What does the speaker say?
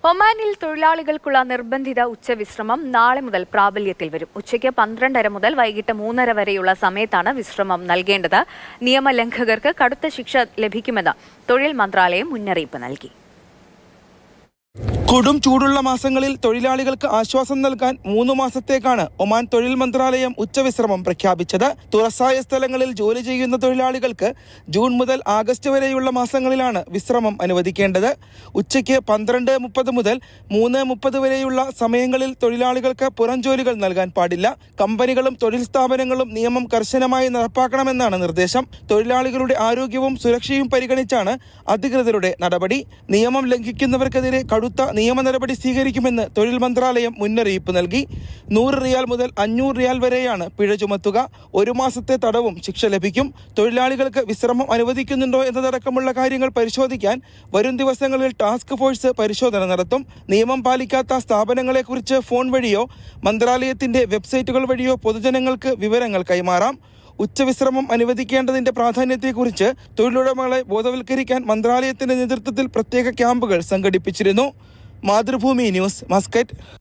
ഒമാനിൽ തൊഴിലാളികൾക്കുള്ള നിർബന്ധിത ഉച്ചവിശ്രമം നാളെ മുതൽ പ്രാബല്യത്തിൽ വരും. ഉച്ചയ്ക്ക് 12:30 മുതൽ വൈകിട്ട് 3:30 വരെയുള്ള സമയത്താണ് വിശ്രമം നൽകേണ്ടത്. നിയമലംഘകർക്ക് കടുത്ത ശിക്ഷ ലഭിക്കുമെന്ന് തൊഴിൽ മന്ത്രാലയം മുന്നറിയിപ്പ് നൽകി. കൊടും ചൂടുള്ള മാസങ്ങളിൽ തൊഴിലാളികൾക്ക് ആശ്വാസം നൽകാൻ 3 മാസത്തേക്കാണ് ഒമാൻ തൊഴിൽ മന്ത്രാലയം ഉച്ചവിശ്രമം പ്രഖ്യാപിച്ചത്. തുറസായ സ്ഥലങ്ങളിൽ ജോലി ചെയ്യുന്ന തൊഴിലാളികൾക്ക് ജൂൺ മുതൽ ആഗസ്റ്റ് വരെയുള്ള മാസങ്ങളിലാണ് വിശ്രമം അനുവദിക്കേണ്ടത്. ഉച്ചയ്ക്ക് 12:30 മുതൽ 3:30 വരെയുള്ള സമയങ്ങളിൽ തൊഴിലാളികൾക്ക് പുറം ജോലികൾ നൽകാൻ പാടില്ല. കമ്പനികളും തൊഴിൽ സ്ഥാപനങ്ങളും നിയമം കർശനമായി നടപ്പാക്കണമെന്നാണ് നിർദ്ദേശം. തൊഴിലാളികളുടെ ആരോഗ്യവും സുരക്ഷയും പരിഗണിച്ചാണ് അധികൃതരുടെ നടപടി. നിയമം ലംഘിക്കുന്നവർക്കെതിരെ കടുത്ത നിയമ നടപടി സ്വീകരിക്കുമെന്ന് തൊഴിൽ മന്ത്രാലയം മുന്നറിയിപ്പ് നൽകി. 100 റിയാൽ മുതൽ 500 റിയാൽ വരെയാണ് പിഴ ചുമത്തുക. 1 മാസത്തെ തടവും ശിക്ഷ ലഭിക്കും. തൊഴിലാളികൾക്ക് വിശ്രമം അനുവദിക്കുന്നുണ്ടോ എന്നതടക്കമുള്ള കാര്യങ്ങൾ പരിശോധിക്കാൻ വരും ദിവസങ്ങളിൽ ടാസ്ക് ഫോഴ്സ് പരിശോധന നടത്തും. നിയമം പാലിക്കാത്ത സ്ഥാപനങ്ങളെക്കുറിച്ച് ഫോൺ വഴിയോ മന്ത്രാലയത്തിന്റെ വെബ്സൈറ്റുകൾ വഴിയോ പൊതുജനങ്ങൾക്ക് വിവരങ്ങൾ കൈമാറാം. ഉച്ചവിശ്രമം അനുവദിക്കേണ്ടതിന്റെ പ്രാധാന്യത്തെക്കുറിച്ച് തൊഴിലുടമകളെ ബോധവൽക്കരിക്കാൻ മന്ത്രാലയത്തിന്റെ നേതൃത്വത്തിൽ പ്രത്യേക ക്യാമ്പുകൾ സംഘടിപ്പിച്ചിരുന്നു. Mathrubhumi news, Muscat.